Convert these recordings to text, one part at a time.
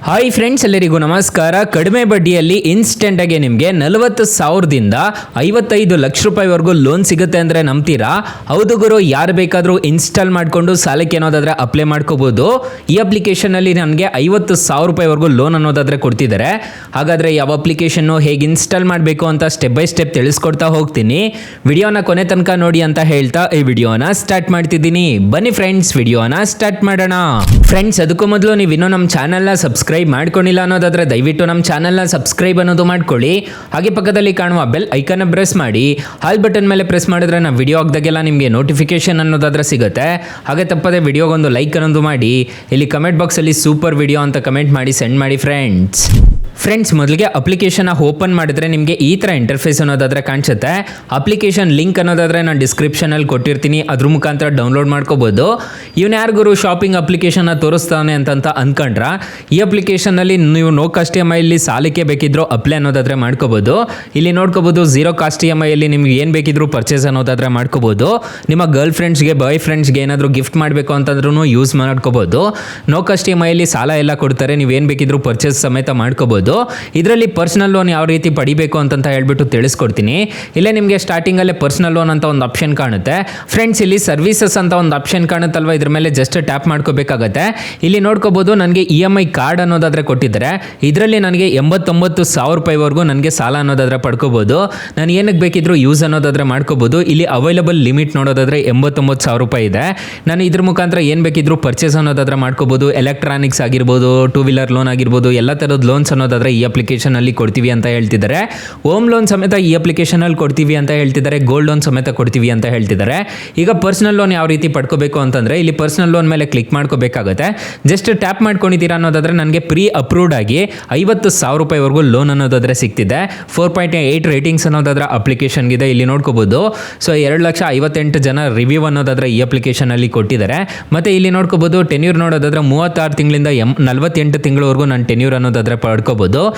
Hi friends, ಎಲ್ಲರಿಗೂ ನಮಸ್ಕಾರ. ಕಡಿಮೆ ಬಡ್ಡಿಯಲ್ಲಿ ಇನ್ಸ್ಟೆಂಟ್ ಆಗಿ ನಿಮಗೆ 40,000ದಿಂದ 55 ಲಕ್ಷ ರೂಪಾಯಿವರೆಗೂ ಲೋನ್ ಸಿಗುತ್ತೆ ಅಂದರೆ ನಂಬ್ತೀರಾ? ಹೌದು ಗುರು, ಯಾರು ಬೇಕಾದರೂ ಇನ್ಸ್ಟಾಲ್ ಮಾಡಿಕೊಂಡು ಸಾಲಕ್ಕೆ ಅನ್ನೋದಾದರೆ ಅಪ್ಲೈ ಮಾಡ್ಕೋಬೋದು. ಈ ಅಪ್ಲಿಕೇಶನಲ್ಲಿ ನನಗೆ 50,000 ರೂಪಾಯಿವರೆಗೂ ಲೋನ್ ಅನ್ನೋದಾದರೆ ಕೊಡ್ತಿದ್ದಾರೆ. ಹಾಗಾದರೆ ಯಾವ ಅಪ್ಲಿಕೇಶನ್ನು ಹೇಗೆ ಇನ್ಸ್ಟಾಲ್ ಮಾಡಬೇಕು ಅಂತ ಸ್ಟೆಪ್ ಬೈ ಸ್ಟೆಪ್ ತಿಳಿಸ್ಕೊಡ್ತಾ ಹೋಗ್ತೀನಿ. ವಿಡಿಯೋನ ಕೊನೆ ತನಕ ನೋಡಿ ಅಂತ ಹೇಳ್ತಾ ಈ ವಿಡಿಯೋನ ಸ್ಟಾರ್ಟ್ ಮಾಡ್ತಿದ್ದೀನಿ. ಬನ್ನಿ ಫ್ರೆಂಡ್ಸ್, ವಿಡಿಯೋನ ಸ್ಟಾರ್ಟ್ ಮಾಡೋಣ. ಫ್ರೆಂಡ್ಸ್, ಅದಕ್ಕೂ ಮೊದಲು ನೀವು ಇನ್ನೂ ನಮ್ಮ ಚಾನಲ್ನ ಸಬ್ಸ್ಕ್ರೈಬ್ ಮಾಡ್ಕೊಂಡಿಲ್ಲ ಅನ್ನೋದಾದ್ರೆ ದಯವಿಟ್ಟು ನಮ್ಮ ಚಾನಲ್ನ ಸಬ್ಸ್ಕ್ರೈಬ್ ಅನ್ನೋದು ಮಾಡ್ಕೊಳ್ಳಿ. ಹಾಗೆ ಪಕ್ಕದಲ್ಲಿ ಕಾಣುವ ಬೆಲ್ ಐಕನ್ ಪ್ರೆಸ್ ಮಾಡಿ. ಹಾಲ್ ಬಟನ್ ಮೇಲೆ ಪ್ರೆಸ್ ಮಾಡಿದ್ರೆ ನಾವು ವಿಡಿಯೋ ಹಾಕಿದಾಗೆಲ್ಲ ನಿಮಗೆ ನೋಟಿಫಿಕೇಶನ್ ಅನ್ನೋದಾದ್ರೆ ಸಿಗುತ್ತೆ. ಹಾಗೆ ತಪ್ಪದೆ ವಿಡಿಯೋಗೊಂದು ಲೈಕ್ ಅನ್ನೋದು ಮಾಡಿ. ಇಲ್ಲಿ ಕಮೆಂಟ್ ಬಾಕ್ಸಲ್ಲಿ ಸೂಪರ್ ವಿಡಿಯೋ ಅಂತ ಕಮೆಂಟ್ ಮಾಡಿ ಸೆಂಡ್ ಮಾಡಿ ಫ್ರೆಂಡ್ಸ್. ಮೊದಲಿಗೆ ಅಪ್ಲಿಕೇಶನ್ ಓಪನ್ ಮಾಡಿದ್ರೆ ನಿಮಗೆ ಈ ಥರ ಇಂಟರ್ಫೇಸ್ ಅನ್ನೋದಾದರೆ ಕಾಣಿಸುತ್ತೆ. ಅಪ್ಲಿಕೇಶನ್ ಲಿಂಕ್ ಅನ್ನೋದಾದರೆ ನಾನು ಡಿಸ್ಕ್ರಿಪ್ಷನಲ್ಲಿ ಕೊಟ್ಟಿರ್ತೀನಿ, ಅದ್ರ ಮುಖಾಂತರ ಡೌನ್ಲೋಡ್ ಮಾಡ್ಕೋಬೋದು. ಇವನು ಯಾರಿಗೂ ಶಾಪಿಂಗ್ ಅಪ್ಲಿಕೇಶನ್ನ ತೋರಿಸ್ತಾನೆ ಅಂತ ಅಂದ್ಕೊಂಡ್ರ, ಈ ಅಪ್ಲಿಕೇಶನಲ್ಲಿ ನೀವು ನೋ ಕಾಸ್ಟ್ EMI ಇಲ್ಲಿ ಸಾಲಕ್ಕೆ ಬೇಕಿದ್ರು ಅಪ್ಲೈ ಅನ್ನೋದಾದರೆ ಮಾಡ್ಕೋಬೋದು. ಇಲ್ಲಿ ನೋಡ್ಕೋಬೋದು, ಝೀರೋ ಕಾಸ್ಟ್ EMI ಅಲ್ಲಿ ನಿಮ್ಗೆ ಏನು ಬೇಕಿದ್ರು ಪರ್ಚೇಸ್ ಅನ್ನೋದಾದರೆ ಮಾಡ್ಕೋಬೋದು. ನಿಮ್ಮ ಗರ್ಲ್ ಫ್ರೆಂಡ್ಸ್ಗೆ ಬಾಯ್ ಫ್ರೆಂಡ್ಸ್ಗೆ ಏನಾದರೂ ಗಿಫ್ಟ್ ಮಾಡಬೇಕು ಅಂತಂದ್ರೂ ಯೂಸ್ ಮಾಡ್ಕೋಬೋದು. ನೋ ಕಾಸ್ಟ್ EMI ಅಲ್ಲಿ ಸಾಲ ಎಲ್ಲ ಕೊಡ್ತಾರೆ, ನೀವೇನು ಬೇಕಿದ್ರು ಪರ್ಚೇಸ್ ಸಮೇತ ಮಾಡ್ಕೋಬೋದು. ಇದರಲ್ಲಿ ಪರ್ಸನಲ್ ಲೋನ್ ಯಾವ ರೀತಿ ಪಡಿಬೇಕು ಅಂತ ಹೇಳ್ಬಿಟ್ಟು ತಿಳಿಸ್ಕೊಡ್ತೀನಿ. ಇಲ್ಲೇ ನಿಮಗೆ ಸ್ಟಾರ್ಟಿಂಗಲ್ಲೇ ಪರ್ಸನಲ್ ಲೋನ್ ಅಂತ ಒಂದು ಆಪ್ಷನ್ ಕಾಣುತ್ತೆ. ಫ್ರೆಂಡ್ಸ್, ಇಲ್ಲಿ ಸರ್ವಿಸಸ್ ಅಂತ ಒಂದು ಆಪ್ಷನ್ ಕಾಣುತ್ತಲ್ವ, ಇದ್ರ ಮೇಲೆ ಜಸ್ಟ್ ಟ್ಯಾಪ್ ಮಾಡ್ಕೋಬೇಕಾಗತ್ತೆ. ಇಲ್ಲಿ ನೋಡ್ಕೋಬೋದು, ನನಗೆ EMI ಕಾರ್ಡ್ ಅನ್ನೋದಾದರೆ ಕೊಟ್ಟಿದ್ದಾರೆ. ಇದರಲ್ಲಿ ನನಗೆ 89,000 ರೂಪಾಯಿವರೆಗೂ ನನಗೆ ಸಾಲ ಅನ್ನೋದಾದರೆ ಪಡ್ಕೋಬೋದು. ನಾನು ಏನಕ್ಕೆ ಬೇಕಿದ್ರು ಯೂಸ್ ಅನ್ನೋದಾದರೆ ಮಾಡ್ಕೋಬೋದು. ಇಲ್ಲಿ ಅವೈಲಬಲ್ ಲಿಮಿಟ್ ನೋಡೋದಾದರೆ 89,000 ರೂಪಾಯಿ ಇದೆ. ನಾನು ಇದ್ರ ಮುಖಾಂತರ ಏನು ಬೇಕಿದ್ರು ಪರ್ಚೇಸ್ ಅನ್ನೋದಾದರೆ ಮಾಡ್ಕೋಬೋದು. ಎಲೆಕ್ಟ್ರಾನಿಕ್ಸ್ ಆಗಿರ್ಬೋದು, ಟೂ ವೀಲರ್ ಲೋನ್ ಆಗಿರ್ಬೋದು, ಎಲ್ಲ ಥರದ ಲೋನ್ಸ್ ಅನ್ನೋದಾದರೆ ಈ ಅಪ್ಲಿಕೇಶನಲ್ಲಿ ಕೊಡ್ತೀವಿ ಅಂತ ಹೇಳ್ತಿದ್ದಾರೆ. ಹೋಮ್ ಲೋನ್ ಸಮೇತ ಈ ಅಪ್ಲಿಕೇಶನಲ್ಲಿ ಕೊಡ್ತೀವಿ ಅಂತ ಹೇಳ್ತಿದ್ದಾರೆ. ಗೋಲ್ಡ್ ಲೋನ್ ಸಮೇತ ಕೊಡ್ತೀವಿ ಅಂತ ಹೇಳ್ತಿದ್ದಾರೆ. ಈಗ ಪರ್ಸನಲ್ ಲೋನ್ ಯಾವ ರೀತಿ ಪಡ್ಕೋಬೇಕು ಅಂತಂದರೆ, ಇಲ್ಲಿ ಪರ್ಸನಲ್ ಲೋನ್ ಮೇಲೆ ಕ್ಲಿಕ್ ಮಾಡ್ಕೋಬೇಕಾಗುತ್ತೆ. ಜಸ್ಟ್ ಟ್ಯಾಪ್ ಮಾಡ್ಕೊಂಡಿದ್ದೀರಾ ಅನ್ನೋದಾದರೆ ನನಗೆ ಪ್ರೀ ಅಪ್ರೂವ್ಡ್ ಆಗಿ 50,000 ರೂಪಾಯಿವರೆಗೂ ಲೋನ್ ಅನ್ನೋದಾದರೆ ಸಿಗ್ತಿದೆ. 4.8 ರೇಟಿಂಗ್ಸ್ ಅನ್ನೋದಾದ್ರೆ ಅಪ್ಲಿಕೇಶನ್ಗಿದೆ. ಇಲ್ಲಿ ನೋಡ್ಕೋಬೋದು. ಸೊ 2,58,000 ಜನ ರಿವ್ಯೂ ಅನ್ನೋದಾದರೆ ಈ ಅಪ್ಲಿಕೇಶನಲ್ಲಿ ಕೊಟ್ಟಿದ್ದಾರೆ. ಮತ್ತು ಇಲ್ಲಿ ನೋಡ್ಕೋಬೋದು, ಟೆನ್ಯೂರ್ ನೋಡೋದಾದ್ರೆ 36 ತಿಂಗಳಿಂದ 48 ತಿಂಗಳವರೆಗೂ ನಾನು ಟೆನ್ಯೂರ್ ಅನ್ನೋದಾದರೆ ಪಡ್ಕೋಬೋದು.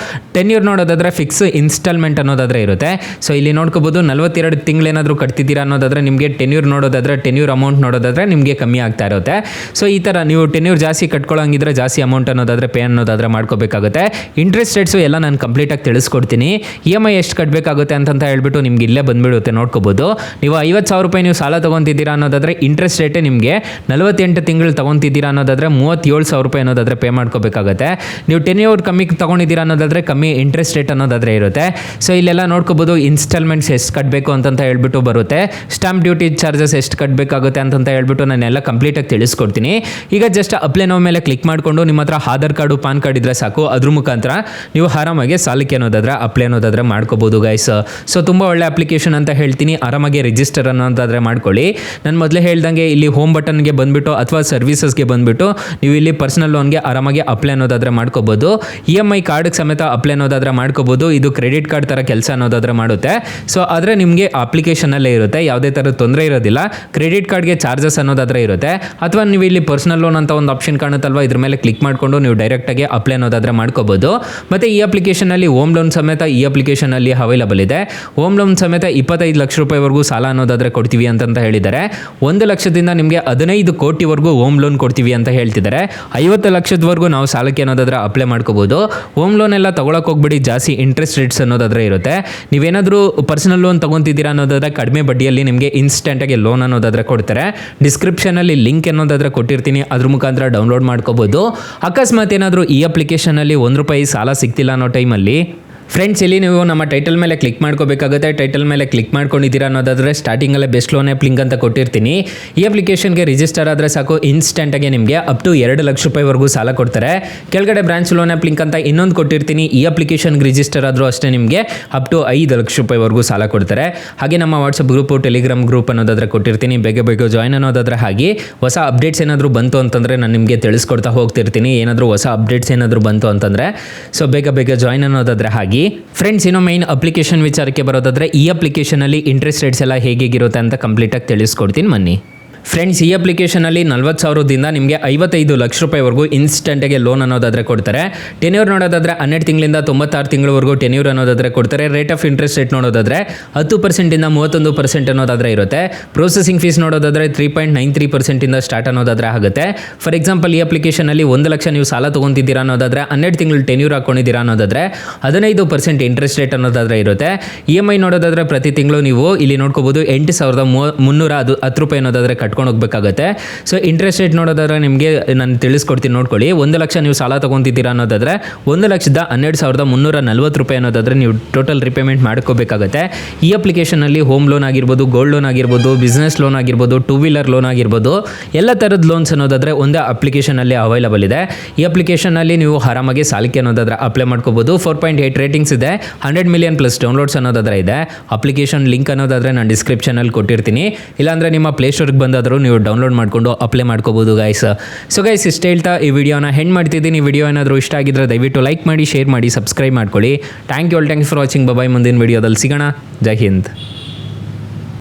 ಟೆನ್ಯೂರ್ ನೋಡೋದಾದ್ರೆ ಫಿಕ್ಸ್ ಇನ್ಸ್ಟಾಲ್ಮೆಂಟ್ ಅನ್ನೋದಾದರೆ ಇರುತ್ತೆ. ಸೊ ಇಲ್ಲಿ ನೋಡ್ಕೋಬೋದು, 42 ತಿಂಗಳೇನಾದರೂ ಕಟ್ತಿದ್ದೀರಾ ಅನ್ನೋದಾದರೆ ನಿಮಗೆ ಟೆನ್ಯೂರ್ ನೋಡೋದಾದರೆ ಟೆನ್ಯೂರ್ ಅಮೌಂಟ್ ನೋಡೋದಾದರೆ ನಿಮಗೆ ಕಮ್ಮಿ ಆಗ್ತಾ ಇರುತ್ತೆ. ಸೊ ಈ ಥರ ನೀವು ಟೆನ್ಯೂರ್ ಜಾಸ್ತಿ ಕಟ್ಕೊಳ್ಳೋಂಗಿದ್ರೆ ಜಾಸ್ತಿ ಅಮೌಂಟ್ ಅನ್ನೋದಾದರೆ ಪೇ ಅನ್ನೋದಾದರೆ ಮಾಡ್ಕೋಬೇಕಾಗುತ್ತೆ. ಇಂಟ್ರೆಸ್ಟ್ ರೇಟ್ಸು ಎಲ್ಲ ನಾನು ಕಂಪ್ಲೀಟಾಗಿ ತಿಳಿಸ್ಕೊಡ್ತೀನಿ. EMI ಎಷ್ಟು ಕಟ್ಟಬೇಕಾಗುತ್ತೆ ಅಂತ ಹೇಳ್ಬಿಟ್ಟು ನಿಮ್ಗೆ ಇಲ್ಲೇ ಬಂದುಬಿಡುತ್ತೆ, ನೋಡ್ಕೋಬೋದು. ನೀವು 50,000 ರೂಪಾಯಿ ನೀವು ಸಾಲ ತೊಗೊತಿದ್ದೀರಾ ಅನ್ನೋದಾದರೆ ಇಂಟ್ರೆಸ್ಟ್ ರೇಟೇ ನಿಮಗೆ 48 ತಿಂಗಳು ತೊಗೊತಿದ್ದೀರಾ ಅನ್ನೋದಾದರೆ 37,000 ರೂಪಾಯಿ ಅನ್ನೋದಾದರೆ ಪೇ ಮಾಡ್ಕೋಬೇಕಾಗುತ್ತೆ. ನೀವು ಟೆನ್ಯೂರ್ ಕಮ್ಮಿ ತೊಗೊಂಡಿದ್ದೀರಾ ಅನ್ನೋದಾದರೆ ಕಮ್ಮಿ ಇಂಟ್ರೆಸ್ಟ್ ರೇಟ್ ಅನ್ನೋದಾದರೆ ಇರುತ್ತೆ. ಸೊ ಇಲ್ಲೆಲ್ಲ ನೋಡ್ಕೋಬೋದು, ಇನ್ಸ್ಟಾಲ್ಮೆಂಟ್ಸ್ ಎಷ್ಟು ಕಟ್ಟಬೇಕು ಅಂತ ಹೇಳ್ಬಿಟ್ಟು ಬರುತ್ತೆ. ಸ್ಟಾಂಪ್ ಡ್ಯೂಟಿ ಚಾರ್ಜಸ್ ಎಷ್ಟು ಕಟ್ಟಬೇಕಾಗುತ್ತೆ ಅಂತ ಹೇಳ್ಬಿಟ್ಟು ನಾನೆಲ್ಲ ಕಂಪ್ಲೀಟಾಗಿ ತಿಳಿಸ್ಕೊಡ್ತೀನಿ. ಈಗ ಜಸ್ಟ್ ಅಪ್ಲೈ ನೋ ಮೇಲೆ ಕ್ಲಿಕ್ ಮಾಡಿಕೊಂಡು ನಿಮ್ಮ ಹತ್ರ ಆಧಾರ್ ಕಾರ್ಡು ಪಾನ್ ಕಾರ್ಡ್ ಇದ್ರೆ ಸಾಕು. ಅದ್ರ ಮುಖಾಂತರ ನೀವು ಆರಾಮಾಗಿ ಸಾಲಕ್ಕೆ ಅನ್ನೋದಾದರೆ ಅಪ್ಲೈ ಅನ್ನೋದಾದರೆ ಮಾಡ್ಕೋಬೋದು ಗೈಸ್. ಸೊ ತುಂಬ ಒಳ್ಳೆ ಅಪ್ಲಿಕೇಶನ್ ಅಂತ ಹೇಳ್ತೀನಿ. ಆರಾಮಾಗಿ ರಿಜಿಸ್ಟರ್ ಅನ್ನೋದಾದರೆ ಮಾಡ್ಕೊಳ್ಳಿ. ನಾನು ಮೊದಲೇ ಹೇಳ್ದಂಗೆ ಇಲ್ಲಿ ಹೋಮ್ ಬಟನ್ಗೆ ಬಂದುಬಿಟ್ಟು ಅಥವಾ ಸರ್ವಿಸಸ್ಗೆ ಬಂದುಬಿಟ್ಟು ನೀವು ಇಲ್ಲಿ ಪರ್ಸನಲ್ ಲೋನ್ಗೆ ಆರಾಮಾಗಿ ಅಪ್ಲೈ ಅನ್ನೋದಾದರೆ ಮಾಡ್ಕೋಬೋದು. EMI ಕಾರ್ಡ್ಗೆ ಸಮೇತ ಅಪ್ಲೈ ಅನ್ನೋದಾದರೆ ಮಾಡ್ಕೋಬೋದು. ಇದು ಕ್ರೆಡಿಟ್ ಕಾರ್ಡ್ ಥರ ಕೆಲಸ ಅನ್ನೋದಾದರೆ ಮಾಡುತ್ತೆ. ಸೊ ಆದರೆ ನಿಮಗೆ ಅಪ್ಲಿಕೇಶನಲ್ಲೇ ಇರುತ್ತೆ, ಯಾವುದೇ ಥರದ ತೊಂದರೆ ಇರೋದಿಲ್ಲ. ಕ್ರೆಡಿಟ್ ಕಾರ್ಡ್ಗೆ ಚಾರ್ಜಸ್ ಅನ್ನೋದಾದರೆ ಇರುತ್ತೆ. ಅಥವಾ ನೀವು ಇಲ್ಲಿ ಪರ್ಸನಲ್ ಲೋನ್ ಅಂತ ಒಂದು ಆಪ್ಷನ್ ಕಾಣುತ್ತಲ್ವ, ಇದ್ರ ಮೇಲೆ ಕ್ಲಿಕ್ ಮಾಡಿಕೊಂಡು ನೀವು ಡೈರೆಕ್ಟಾಗಿ ಅಪ್ಲೈ ಅನ್ನೋದಾದರೆ ಮಾಡ್ಕೋಬೋದು. ಮತ್ತು ಈ ಅಪ್ಲಿಕೇಶನಲ್ಲಿ ಹೋಮ್ ಲೋನ್ ಸಮೇತ ಈ ಅಪ್ಲಿಕೇಶನಲ್ಲಿ ಅವೈಲಬಲ್ ಇದೆ. ಹೋಮ್ ಲೋನ್ ಸಮೇತ 25 ಲಕ್ಷ ರೂಪಾಯಿವರೆಗೂ ಸಾಲ ಅನ್ನೋದಾದರೆ ಕೊಡ್ತೀವಿ ಅಂತ ಹೇಳಿದ್ದಾರೆ. 1 ಲಕ್ಷದಿಂದ ನಿಮಗೆ 15 ಕೋಟಿವರೆಗೂ ಹೋಮ್ ಲೋನ್ ಕೊಡ್ತೀವಿ ಅಂತ ಹೇಳ್ತಿದ್ದಾರೆ. 50 ಲಕ್ಷದವರೆಗೂ ನಾವು ಸಾಲಕ್ಕೆ ಅನ್ನೋದಾದರೆ ಅಪ್ಲೈ ಮಾಡ್ಕೋಬೋದು. ಹೋಮ್ ಲೋನ್ ಎಲ್ಲ ತೊಗೊಳಕ್ಕೆ ಹೋಗ್ಬಿಡಿ, ಜಾಸ್ತಿ ಇಂಟ್ರೆಸ್ಟ್ ರೇಟ್ಸ್ ಅನ್ನೋದಾದರೆ ಇರುತ್ತೆ. ನೀವೇನಾದರೂ ಪರ್ಸನಲ್ ಲೋನ್ ತೊಗೊತಿದ್ದೀರಾ ಅನ್ನೋದಾದರೆ ಕಡಿಮೆ ಬಡ್ಡಿಯಲ್ಲಿ ನಿಮಗೆ ಇನ್ಸ್ಟೆಂಟಾಗಿ ಲೋನ್ ಅನ್ನೋದಾದರೆ ಕೊಡ್ತಾರೆ. ಡಿಸ್ಕ್ರಿಪ್ಷನಲ್ಲಿ ಲಿಂಕ್ ಅನ್ನೋದಾದರೆ ಕೊಟ್ಟಿರ್ತೀನಿ, ಅದ್ರ ಮುಖಾಂತರ ಡೌನ್ಲೋಡ್ ಮಾಡ್ಕೋಬೋದು. ಅಕಸ್ಮಾತ್ ಏನಾದರೂ ಈ ಅಪ್ಲಿಕೇಶನಲ್ಲಿ ₹1 ಸಾಲ ಸಿಗ್ತಿಲ್ಲ ಅನ್ನೋ ಟೈಮಲ್ಲಿ ಫ್ರೆಂಡ್ಸ್, ಇಲ್ಲಿ ನೀವು ನಮ್ಮ ಟೈಟಲ್ ಮೇಲೆ ಕ್ಲಿಕ್ ಮಾಡ್ಕೋಬೇಕಾಗುತ್ತೆ. ಟೈಟಲ್ ಮೇಲೆ ಕ್ಲಿಕ್ ಮಾಡ್ಕೊಂಡಿದ್ದೀರಾ ಅನ್ನೋದಾದರೆ ಸ್ಟಾರ್ಟಿಂಗಲ್ಲೇ ಬೆಸ್ಟ್ ಲೋನ್ ಆ್ಯಪ್ ಲಿಂಕ್ ಅಂತ ಕೊಟ್ಟಿರ್ತೀನಿ. ಈ ಅಪ್ಲಿಕೇಶನ್ಗೆ ರಿಜಿಸ್ಟರ್ ಆದರೆ ಸಾಕು, ಇನ್ಸ್ಟೆಂಟಾಗಿ ನಿಮಗೆ ಅಪ್ ಟು 2 ಲಕ್ಷ ರೂಪಾಯಿವರೆಗೂ ಸಾಲ ಕೊಡ್ತಾರೆ. ಕೆಳಗಡೆ ಬ್ರಾಂಚ್ ಲೋನ್ ಆ್ಯಪ್ ಲಿಂಕ್ ಅಂತ ಇನ್ನೊಂದು ಕೊಟ್ಟಿರ್ತೀನಿ. ಈ ಅಪ್ಲಿಕೇಶನ್ಗೆ ರಿಜಿಸ್ಟರ್ ಆದರೂ ಅಷ್ಟೇ ನಿಮಗೆ ಅಪ್ ಟು 5 ಲಕ್ಷ ರೂಪಾಯಿವರೆಗೂ ಸಾಲ ಕೊಡ್ತಾರೆ. ಹಾಗೆ ನಮ್ಮ ವಾಟ್ಸಪ್ ಗ್ರೂಪು, ಟೆಲಿಗ್ರಾಮ್ ಗ್ರೂಪ್ ಅನ್ನೋದಾದರೆ ಕೊಟ್ಟಿರ್ತೀನಿ. ಬೇಗ ಜಾಯ್ನ್ ಅನ್ನೋದಾದರೆ ಹಾಗೆ ಹೊಸ ಅಪ್ಡೇಟ್ಸ್ ಏನಾದರೂ ಬಂತು ಅಂತಂದರೆ ನಾನು ನಿಮಗೆ ತಿಳಿಸ್ಕೊಡ್ತಾ ಹೋಗ್ತಿರ್ತೀನಿ. ಏನಾದರೂ ಹೊಸ ಅಪ್ಡೇಟ್ಸ್ ಏನಾದರೂ ಬಂತು ಅಂತಂದರೆ ಸೊ ಬೇಗ ಜಾಯ್ನ್ ಅನ್ನೋದಾದರೆ ಹಾಗೆ. ಫ್ರೆಂಡ್ಸ್, ಇನ್ನು ಮೈನ್ ಅಪ್ಲಿಕೇಶನ್ ವಿಚಾರಕ್ಕೆ ಬರೋದಾದರೆ ಈ ಅಪ್ಲಿಕೇಶನಲ್ಲಿ ಇಂಟ್ರೆಸ್ಟ್ ರೇಟ್ಸ್ ಎಲ್ಲ ಹೇಗಿರುತ್ತೆ ಅಂತ ಕಂಪ್ಲೀಟಾಗಿ ತಿಳಿಸ್ಕೊಡ್ತೀನಿ ಬನ್ನಿ. ಫ್ರೆಂಡ್ಸ್, ಈ ಅಪ್ಲಿಕೇಶನಲ್ಲಿ 40,000ದಿಂದ ನಿಮಗೆ 55 ಲಕ್ಷ ರೂಪಾಯಿವರೆಗೂ ಇನ್ಸ್ಟೆಂಟಾಗಿ ಲೋನ್ ಅನ್ನೋದಾದರೆ ಕೊಡ್ತಾರೆ. ಟೆನ್ಯೂರ್ ನೋಡೋದಾದರೆ 12 ತಿಂಗಳಿಂದ 96 ತಿಂಗಳವರೆಗೂ ಟೆನ್ಯೂರ್ ಅನ್ನೋದಾದರೆ ಕೊಡ್ತಾರೆ. ರೇಟ್ ಆಫ್ ಇಂಟ್ರೆಸ್ಟ್ ರೇಟ್ ನೋಡೋದಾದರೆ 10% ಇಂದ 31% ಅನ್ನೋದಾದರೆ ಇರುತ್ತೆ. ಪ್ರೊಸೆಸಿಂಗ್ ಫೀಸ್ ನೋಡೋದಾದರೆ 3.93% ಇಂದ ಸ್ಟಾರ್ಟ್ ಅನ್ನೋದಾದರೆ ಆಗುತ್ತೆ. ಫಾರ್ ಎಕ್ಸಾಂಪಲ್, ಈ ಅಪ್ಲಿಕೇಶನಲ್ಲಿ 1 ಲಕ್ಷ ನೀವು ಸಾಲ ತೊಗೊತಿದ್ದೀರಾ ಅನ್ನೋದಾದರೆ 12 ತಿಂಗಳು ಟೆನ್ಯೂರ್ ಹಾಕೊಂಡಿದ್ದೀರಾ ಅನ್ನೋದಾದರೆ 15% ಇಂಟ್ರೆಸ್ಟ್ ರೇಟ್ ಅನ್ನೋದಾದರೆ ಇರುತ್ತೆ. EMI ನೋಡೋದಾದರೆ ಪ್ರತಿ ತಿಂಗಳು ನೀವು ಇಲ್ಲಿ ನೋಡ್ಕೋಬೋದು 8,310 ರೂಪಾಯಿ ಅನ್ನೋದಾದರೆ ಕಟ್ಕೊಂಡು ಹೋಗಬೇಕಾಗುತ್ತೆ. ಸೊ ಇಂಟ್ರೆಸ್ಟ್ ರೇಟ್ ನೋಡೋದಾದ್ರೆ ನಿಮಗೆ ನಾನು ತಿಳಿಸ್ಕೊಡ್ತೀನಿ, ನೋಡ್ಕೊಳ್ಳಿ. 1 ಲಕ್ಷ ನೀವು ಸಾಲ ತೊಗೊತಿದ್ದೀರಾ ಅನ್ನೋದಾದರೆ 1,12,340 ರೂಪಾಯಿ ಅನ್ನೋದಾದರೆ ನೀವು ಟೋಟಲ್ ರಿಪೇಮೆಂಟ್ ಮಾಡ್ಕೋಬೇಕಾಗುತ್ತೆ. ಈ ಅಪ್ಲಿಕೇಶನಲ್ಲಿ ಹೋಮ್ ಲೋನ್ ಆಗಿರ್ಬೋದು, ಗೋಲ್ಡ್ ಲೋನ್ ಆಗಿರ್ಬೋದು, ಬಿಸ್ನೆಸ್ ಲೋನ್ ಆಗಿರ್ಬೋದು, 2 ವೀಲರ್ ಲೋನ್ ಆಗಿರ್ಬೋದು, ಎಲ್ಲ ಥರದ ಲೋನ್ಸ್ ಅನ್ನೋದಾದರೆ ಒಂದೇ ಅಪ್ಲಿಕೇಶನಲ್ಲಿ ಅವೈಲಬಲ್ ಇದೆ. ಈ ಅಪ್ಲಿಕೇಶನಲ್ಲಿ ನೀವು ಆರಾಮಾಗಿ ಸಾಲಕ್ಕೆ ಅನ್ನೋದಾದರೆ ಅಪ್ಲೈ ಮಾಡ್ಕೋಬೋದು. 4.8 ರೇಟಿಂಗ್ಸ್ ಇದೆ, 100 ಮಿಲಿಯನ್ ಪ್ಲಸ್ ಡೌನ್ಲೋಡ್ಸ್ ಅನ್ನೋದಾದರೆ ಇದೆ. ಅಪ್ಲಿಕೇಶನ್ ಲಿಂಕ್ ಅನ್ನೋದಾದರೆ ನಾನು ಡಿಸ್ಕ್ರಿಪ್ಷನಲ್ಲಿ ಕೊಟ್ಟಿರ್ತೀನಿ, ಇಲ್ಲಾಂದರೆ ನಿಮ್ಮ ಪ್ಲೇಸ್ಟೋರ್ಗೆ ಬಂದಾದರೂ ನೀವು ಡೌನ್ಲೋಡ್ ಮಾಡಿಕೊಂಡು ಅಪ್ಲೈ ಮಾಡ್ಕೋಬೋದು ಗೈಸ್. ಸೊ ಗೈಸ್, ಇಷ್ಟು ಹೇಳ್ತಾ ಈ ವಿಡಿಯೋನ ಹೆಂಡ್ ಮಾಡ್ತಿದ್ದೀನಿ. ವಿಡಿಯೋ ಏನಾದರೂ ಇಷ್ಟ ಆಗಿದ್ರೆ ದಯವಿಟ್ಟು ಲೈಕ್ ಮಾಡಿ, ಶೇರ್ ಮಾಡಿ, ಸಬ್ಸ್ಕ್ರೈಬ್ ಮಾಡ್ಕೊಳ್ಳಿ. Thank you for watching. Bye. ಮುಂದಿನ ವಿಡಿಯೋದಲ್ಲಿ ಸಿಗೋಣ. ಜೈ ಹಿಂದ್.